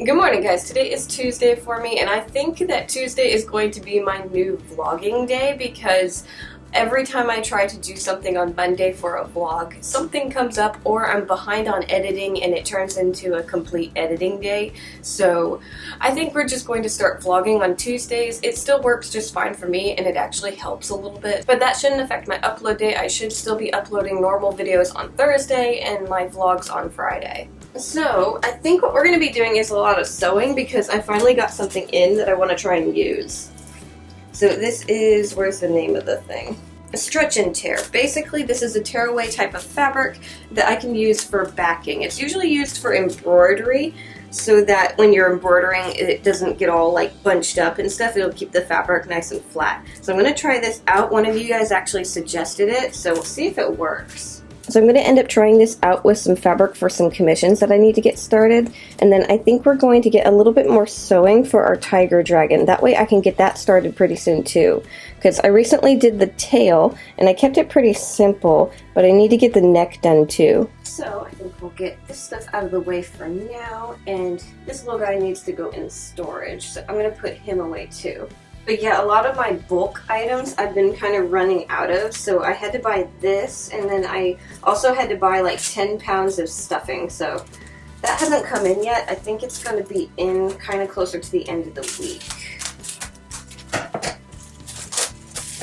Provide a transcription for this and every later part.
Good morning, guys. Today is Tuesday for me, and I think that Tuesday is going to be my new vlogging day because every time I try to do something on Monday for a vlog, something comes up or I'm behind on editing and it turns into a complete editing day. So I think we're just going to start vlogging on Tuesdays. It still works just fine for me and it actually helps a little bit, but that shouldn't affect my upload day. I should still be uploading normal videos on Thursday and my vlogs on Friday. So I think what we're going to be doing is a lot of sewing because I finally got something in that I want to try and use. So this is, where's the name of the thing? A stretch and tear. Basically this is a tearaway type of fabric that I can use for backing. It's usually used for embroidery so that when you're embroidering it doesn't get all like bunched up and stuff. It'll keep the fabric nice and flat. So I'm going to try this out. One of you guys actually suggested it, so we'll see if it works. So I'm going to end up trying this out with some fabric for some commissions that I need to get started, and then I think we're going to get a little bit more sewing for our tiger dragon. That way I can get that started pretty soon too, because I recently did the tail and I kept it pretty simple, but I need to get the neck done too. So I think we'll get this stuff out of the way for now, and this little guy needs to go in storage, so I'm going to put him away too. But yeah, a lot of my bulk items I've been kind of running out of, so I had to buy this, and then I also had to buy like 10 pounds of stuffing, so that hasn't come in yet. I think it's going to be in kind of closer to the end of the week.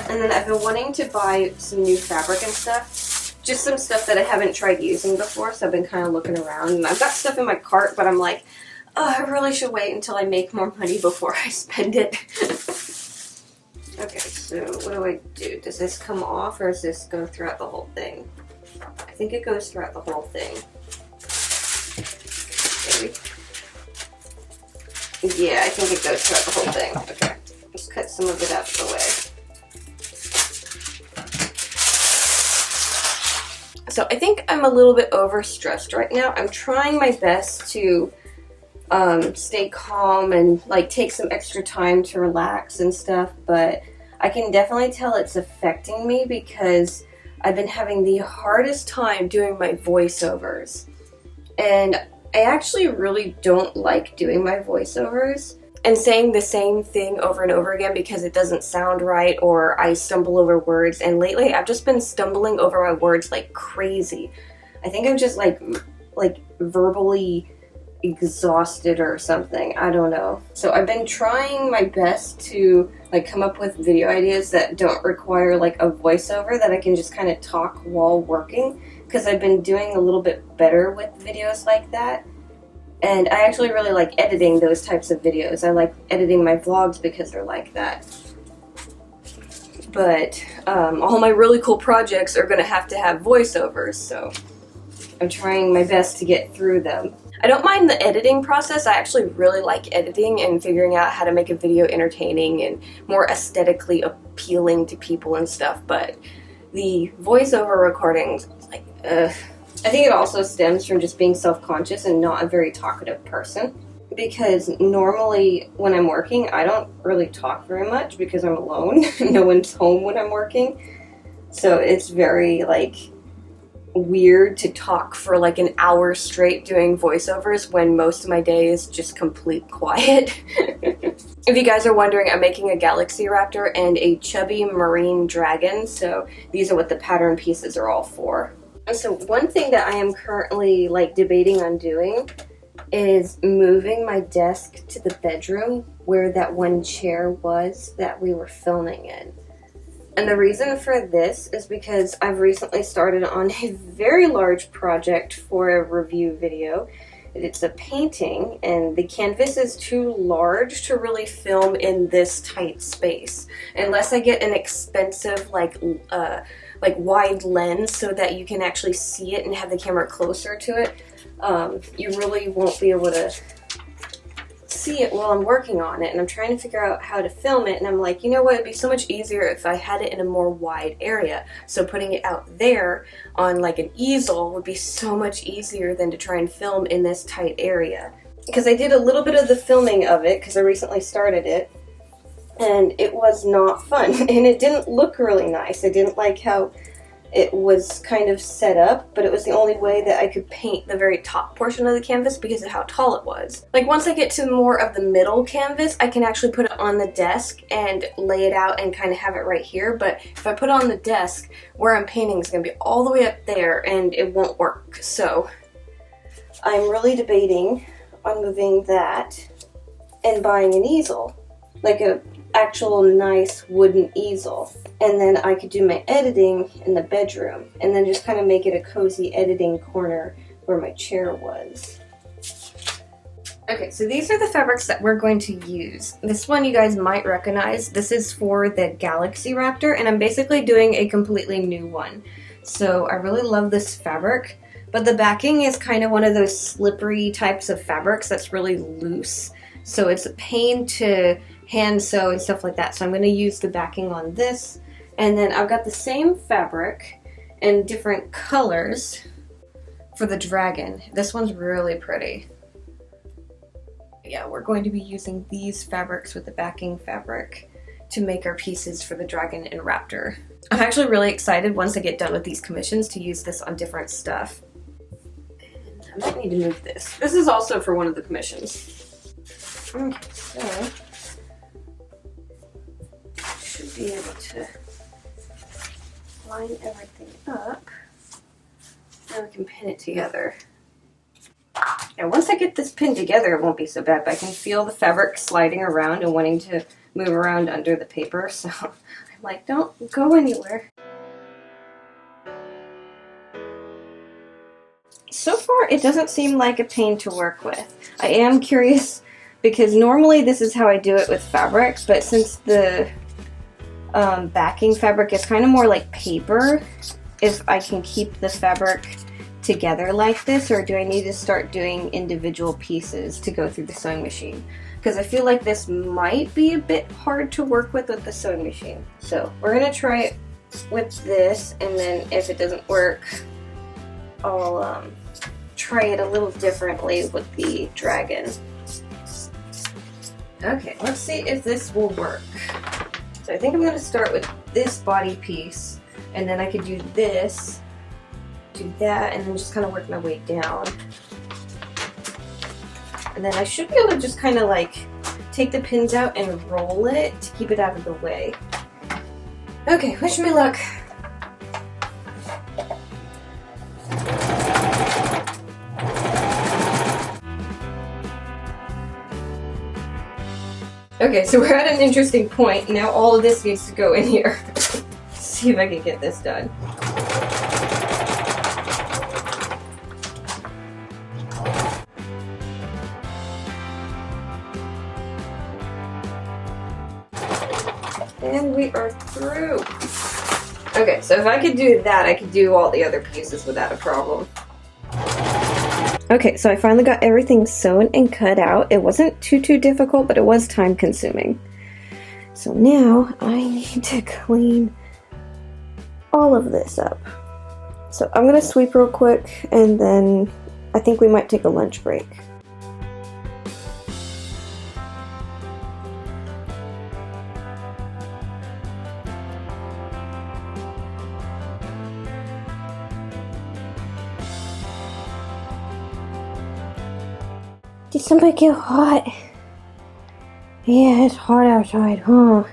And then I've been wanting to buy some new fabric and stuff, just some stuff that I haven't tried using before, so I've been kind of looking around, and I've got stuff in my cart, but I'm like, oh, I really should wait until I make more money before I spend it. Okay, so what do I do? Does this come off or does this go throughout the whole thing? I think it goes throughout the whole thing. Maybe. Yeah, I think it goes throughout the whole thing. Okay, let's cut some of it out of the way. So I think I'm a little bit overstressed right now. I'm trying my best to stay calm and like take some extra time to relax and stuff, but I can definitely tell it's affecting me because I've been having the hardest time doing my voiceovers, and I actually really don't like doing my voiceovers and saying the same thing over and over again because it doesn't sound right or I stumble over words, and lately I've just been stumbling over my words like crazy. I think I'm just like verbally exhausted or something. I don't know. So I've been trying my best to like come up with video ideas that don't require like a voiceover, that I can just kind of talk while working, because I've been doing a little bit better with videos like that. And I actually really like editing those types of videos. I like editing my vlogs because they're like that. But all my really cool projects are going to have voiceovers, so I'm trying my best to get through them. I don't mind the editing process. I actually really like editing and figuring out how to make a video entertaining and more aesthetically appealing to people and stuff, but the voiceover recordings, like, I think it also stems from just being self-conscious and not a very talkative person, because normally when I'm working, I don't really talk very much because I'm alone. No one's home when I'm working, so it's very, like, weird to talk for like an hour straight doing voiceovers when most of my day is just complete quiet. If you guys are wondering, I'm making a galaxy raptor and a chubby marine dragon, so these are what the pattern pieces are all for. And so one thing that I am currently like debating on doing is moving my desk to the bedroom where that one chair was that we were filming in. And the reason for this is because I've recently started on a very large project for a review video. It's a painting, and the canvas is too large to really film in this tight space. Unless I get an expensive, like wide lens so that you can actually see it and have the camera closer to it, you really won't be able to see it while I'm working on it, and I'm trying to figure out how to film it, and I'm like, you know what, it'd be so much easier if I had it in a more wide area. So putting it out there on like an easel would be so much easier than to try and film in this tight area. Because I did a little bit of the filming of it because I recently started it, and it was not fun, and it didn't look really nice. I didn't like how it was kind of set up, but it was the only way that I could paint the very top portion of the canvas because of how tall it was. Like once I get to more of the middle canvas, I can actually put it on the desk and lay it out and kind of have it right here. But if I put it on the desk, where I'm painting is going to be all the way up there and it won't work. So I'm really debating on moving that and buying an easel, like a actual nice wooden easel, and then I could do my editing in the bedroom and then just kind of make it a cozy editing corner where my chair was. Okay, so these are the fabrics that we're going to use. This one you guys might recognize. This is for the Galaxy Raptor, and I'm basically doing a completely new one. So I really love this fabric, but the backing is kind of one of those slippery types of fabrics that's really loose. So it's a pain to hand sew and stuff like that. So I'm going to use the backing on this. And then I've got the same fabric in different colors for the dragon. This one's really pretty. Yeah, we're going to be using these fabrics with the backing fabric to make our pieces for the dragon and raptor. I'm actually really excited once I get done with these commissions to use this on different stuff. And I might need to move this. This is also for one of the commissions. Okay, so should be able to line everything up and we can pin it together. And once I get this pinned together, it won't be so bad, but I can feel the fabric sliding around and wanting to move around under the paper, so I'm like, don't go anywhere. So far, it doesn't seem like a pain to work with. I am curious because normally this is how I do it with fabric, but since the backing fabric is kind of more like paper, if I can keep this fabric together like this, or do I need to start doing individual pieces to go through the sewing machine? Because I feel like this might be a bit hard to work with the sewing machine. So we're gonna try it with this, and then if it doesn't work, I'll try it a little differently with the dragon. Okay, let's see if this will work. So I think I'm gonna start with this body piece, and then I could do this, do that, and then just kind of work my way down. And then I should be able to just kind of like take the pins out and roll it to keep it out of the way. Okay, wish me luck. Okay, so we're at an interesting point. Now all of this needs to go in here. See if I can get this done. And we are through. Okay, so if I could do that, I could do all the other pieces without a problem. Okay, so I finally got everything sewn and cut out. It wasn't too difficult, but it was time consuming. So now I need to clean all of this up. So I'm gonna sweep real quick, and then I think we might take a lunch break. Did somebody get hot? Yeah, it's hot outside, huh?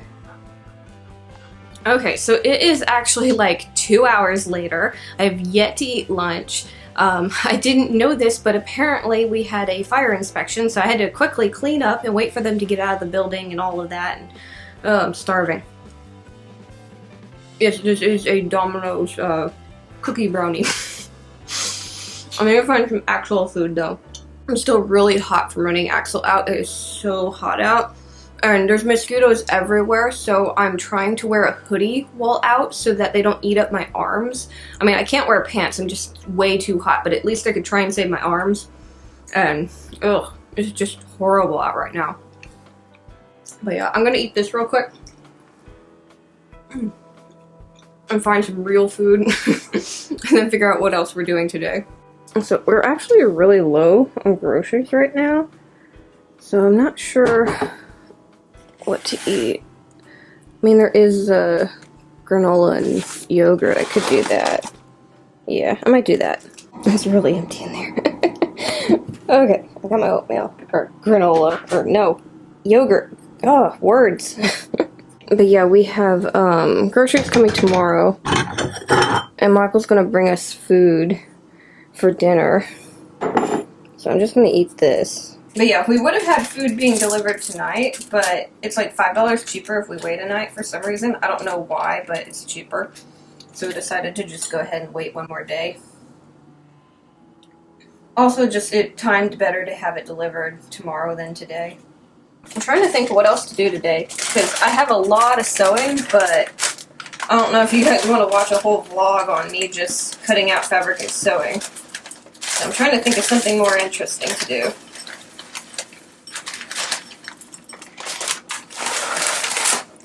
Okay, so it is actually like 2 hours later. I have yet to eat lunch. I didn't know this, but apparently we had a fire inspection, so I had to quickly clean up and wait for them to get out of the building and all of that. And I'm starving. Yes, this is a Domino's cookie brownie. I'm gonna find some actual food though. I'm still really hot from running Axel out. It is so hot out. And there's mosquitoes everywhere, so I'm trying to wear a hoodie while out so that they don't eat up my arms. I mean, I can't wear pants. I'm just way too hot, but at least I could try and save my arms. And, ugh, it's just horrible out right now. But yeah, I'm gonna eat this real quick. And find some real food. And then figure out what else we're doing today. So we're actually really low on groceries right now, so I'm not sure what to eat. I mean, there is granola and yogurt. I could do that. Yeah, I might do that. It's really empty in there. Okay, I got my oatmeal. Or granola. Or no, yogurt. Oh, words. But yeah, we have groceries coming tomorrow. And Michael's gonna bring us food for dinner. So I'm just gonna eat this. But yeah, we would have had food being delivered tonight, but it's like $5 cheaper if we wait a night for some reason. I don't know why, but it's cheaper. So we decided to just go ahead and wait one more day. Also, just it timed better to have it delivered tomorrow than today. I'm trying to think of what else to do today, because I have a lot of sewing, but I don't know if you guys want to watch a whole vlog on me just cutting out fabric and sewing. So I'm trying to think of something more interesting to do.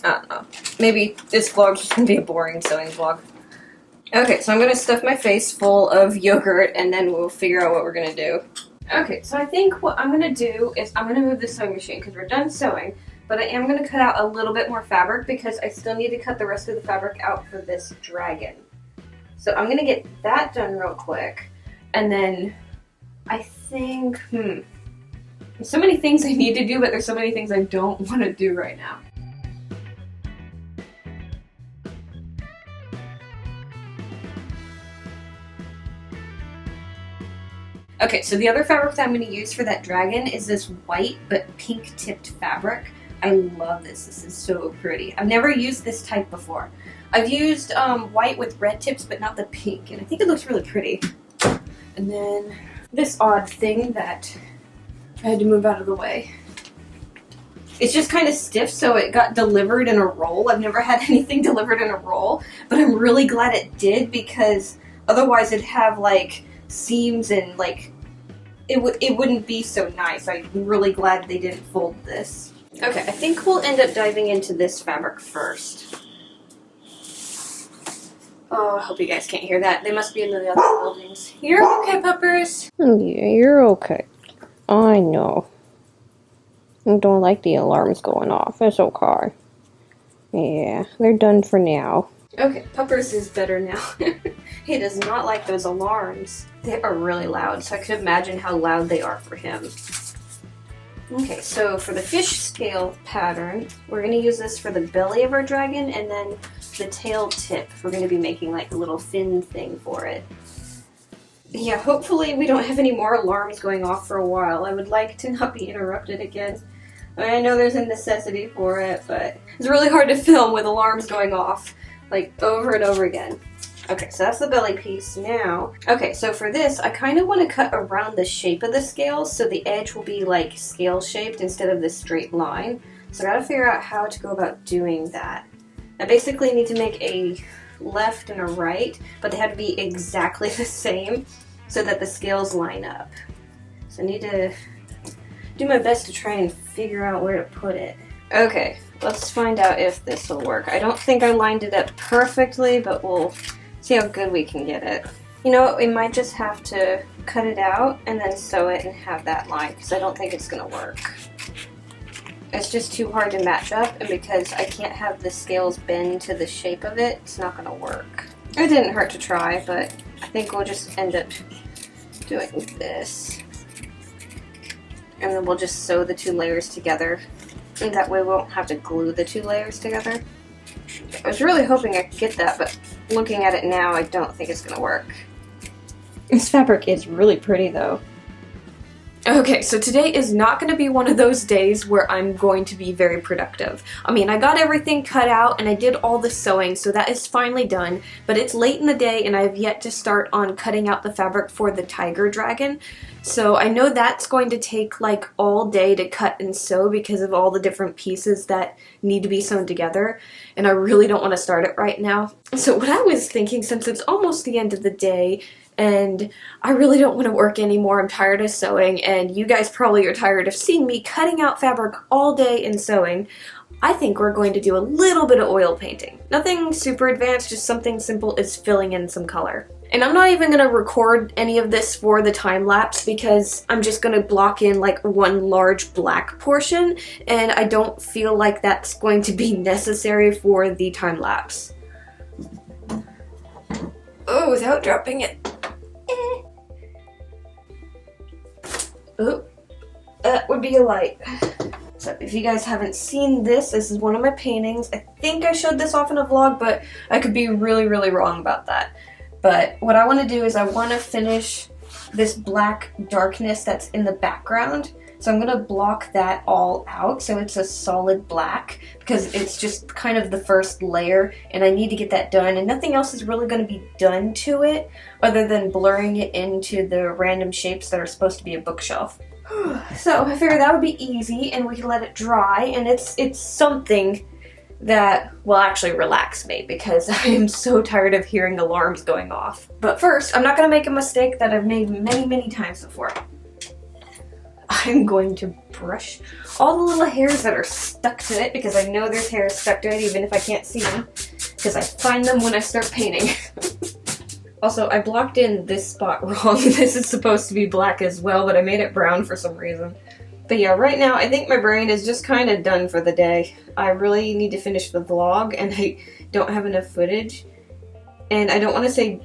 I don't know. Maybe this vlog's just going to be a boring sewing vlog. Okay, so I'm going to stuff my face full of yogurt, and then we'll figure out what we're going to do. Okay, so I think what I'm going to do is I'm going to move the sewing machine because we're done sewing, but I am going to cut out a little bit more fabric because I still need to cut the rest of the fabric out for this dragon. So I'm going to get that done real quick, and then I think, there's so many things I need to do, but there's so many things I don't want to do right now. Okay, so the other fabric that I'm going to use for that dragon is this white but pink tipped fabric. I love this. This is so pretty. I've never used this type before. I've used white with red tips, but not the pink, and I think it looks really pretty. And then this odd thing that I had to move out of the way. It's just kind of stiff, so it got delivered in a roll. I've never had anything delivered in a roll, but I'm really glad it did because otherwise it'd have like seams and like it wouldn't be so nice. I'm really glad they didn't fold this. Okay, I think we'll end up diving into this fabric first. Oh, I hope you guys can't hear that. They must be in the other buildings. You're okay, puppers? Yeah, you're okay. I know. I don't like the alarms going off. It's okay. Yeah, they're done for now. Okay, Puppers is better now. He does not like those alarms. They are really loud, so I could imagine how loud they are for him. Okay, so for the fish scale pattern, we're going to use this for the belly of our dragon, and then the tail tip. We're going to be making like a little fin thing for it. Yeah, hopefully we don't have any more alarms going off for a while. I would like to not be interrupted again. I know there's a necessity for it, but it's really hard to film with alarms going off, like, over and over again. Okay, so that's the belly piece now. Okay, so for this, I kind of want to cut around the shape of the scales so the edge will be, like, scale-shaped instead of this straight line. So I gotta figure out how to go about doing that. I basically need to make a left and a right, but they have to be exactly the same so that the scales line up. So I need to do my best to try and figure out where to put it. Okay, let's find out if this will work. I don't think I lined it up perfectly, but we'll see how good we can get it. You know what, we might just have to cut it out and then sew it and have that line, because I don't think it's gonna work. It's just too hard to match up, and because I can't have the scales bend to the shape of it, it's not gonna work. It didn't hurt to try, but I think we'll just end up doing this. And then we'll just sew the two layers together. And that way we won't have to glue the two layers together. I was really hoping I could get that, but looking at it now, I don't think it's gonna work. This fabric is really pretty though. Okay, so today is not going to be one of those days where I'm going to be very productive. I mean, I got everything cut out and I did all the sewing, so that is finally done, but it's late in the day and I have yet to start on cutting out the fabric for the tiger dragon. So I know that's going to take like all day to cut and sew because of all the different pieces that need to be sewn together, and I really don't want to start it right now. So what I was thinking, since it's almost the end of the day, and I really don't want to work anymore, I'm tired of sewing, and you guys probably are tired of seeing me cutting out fabric all day and sewing, I think we're going to do a little bit of oil painting. Nothing super advanced, just something simple as filling in some color. And I'm not even going to record any of this for the time lapse because I'm just going to block in like one large black portion, and I don't feel like that's going to be necessary for the time lapse. Oh, without dropping it. Oh, that would be a light. So if you guys haven't seen this, this is one of my paintings. I think I showed this off in a vlog, but I could be really, really wrong about that. But what I want to do is I want to finish this black darkness that's in the background. So I'm going to block that all out so it's a solid black, because it's just kind of the first layer and I need to get that done, and nothing else is really going to be done to it other than blurring it into the random shapes that are supposed to be a bookshelf. So I figured that would be easy and we can let it dry, and it's something that will actually relax me because I am so tired of hearing alarms going off. But first, I'm not going to make a mistake that I've made many, many times before. I'm going to brush all the little hairs that are stuck to it, because I know there's hairs stuck to it even if I can't see them, because I find them when I start painting. Also, I blocked in this spot wrong. This is supposed to be black as well, but I made it brown for some reason. But yeah, right now I think my brain is just kind of done for the day. I really need to finish the vlog and I don't have enough footage. And I don't want to say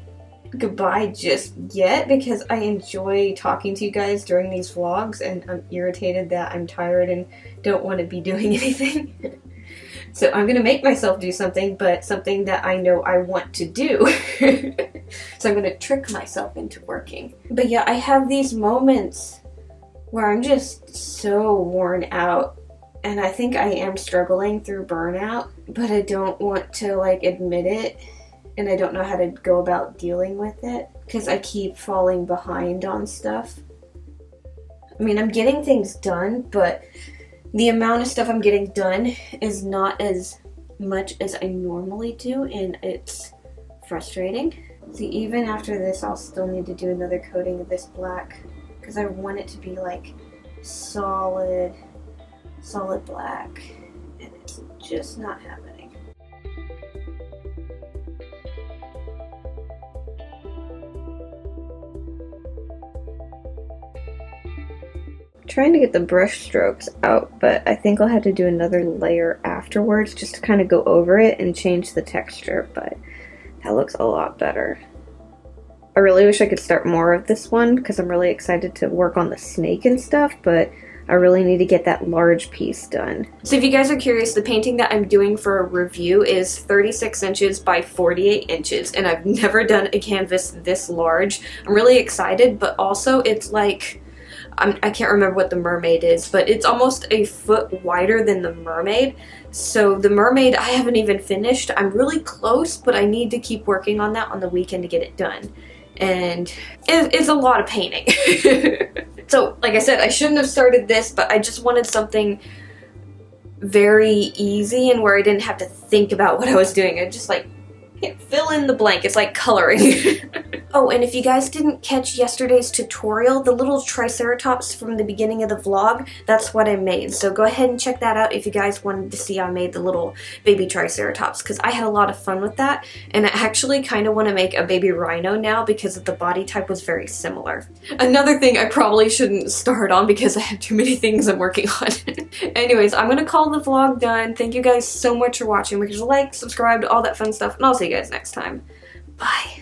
goodbye just yet because I enjoy talking to you guys during these vlogs, and I'm irritated that I'm tired and don't want to be doing anything. So I'm going to make myself do something, but something that I know I want to do. So I'm going to trick myself into working. But yeah, I have these moments where I'm just so worn out, and I think I am struggling through burnout, but I don't want to like admit it, and I don't know how to go about dealing with it because I keep falling behind on stuff. I mean, I'm getting things done, but the amount of stuff I'm getting done is not as much as I normally do, and it's frustrating. See, even after this, I'll still need to do another coating of this black because I want it to be like solid black, and it's just not happening. Trying to get the brush strokes out, but I think I'll have to do another layer afterwards just to kind of go over it and change the texture, but that looks a lot better. I really wish I could start more of this one because I'm really excited to work on the snake and stuff, but I really need to get that large piece done. So if you guys are curious, the painting that I'm doing for a review is 36 inches by 48 inches, and I've never done a canvas this large. I'm really excited, but also it's like, I can't remember what the mermaid is, but it's almost a foot wider than the mermaid. So the mermaid I haven't even finished. I'm really close, but I need to keep working on that on the weekend to get it done. And it's a lot of painting. So like I said, I shouldn't have started this, but I just wanted something very easy and where I didn't have to think about what I was doing. I just like fill in the blank. It's like coloring. Oh, and if you guys didn't catch yesterday's tutorial, the little triceratops from the beginning of the vlog, that's what I made. So go ahead and check that out if you guys wanted to see how I made the little baby triceratops, because I had a lot of fun with that. And I actually kind of want to make a baby rhino now because the body type was very similar. Another thing I probably shouldn't start on because I have too many things I'm working on. Anyways, I'm going to call the vlog done. Thank you guys so much for watching. Make sure to like, subscribe, all that fun stuff, and I'll see you guys next time. Bye.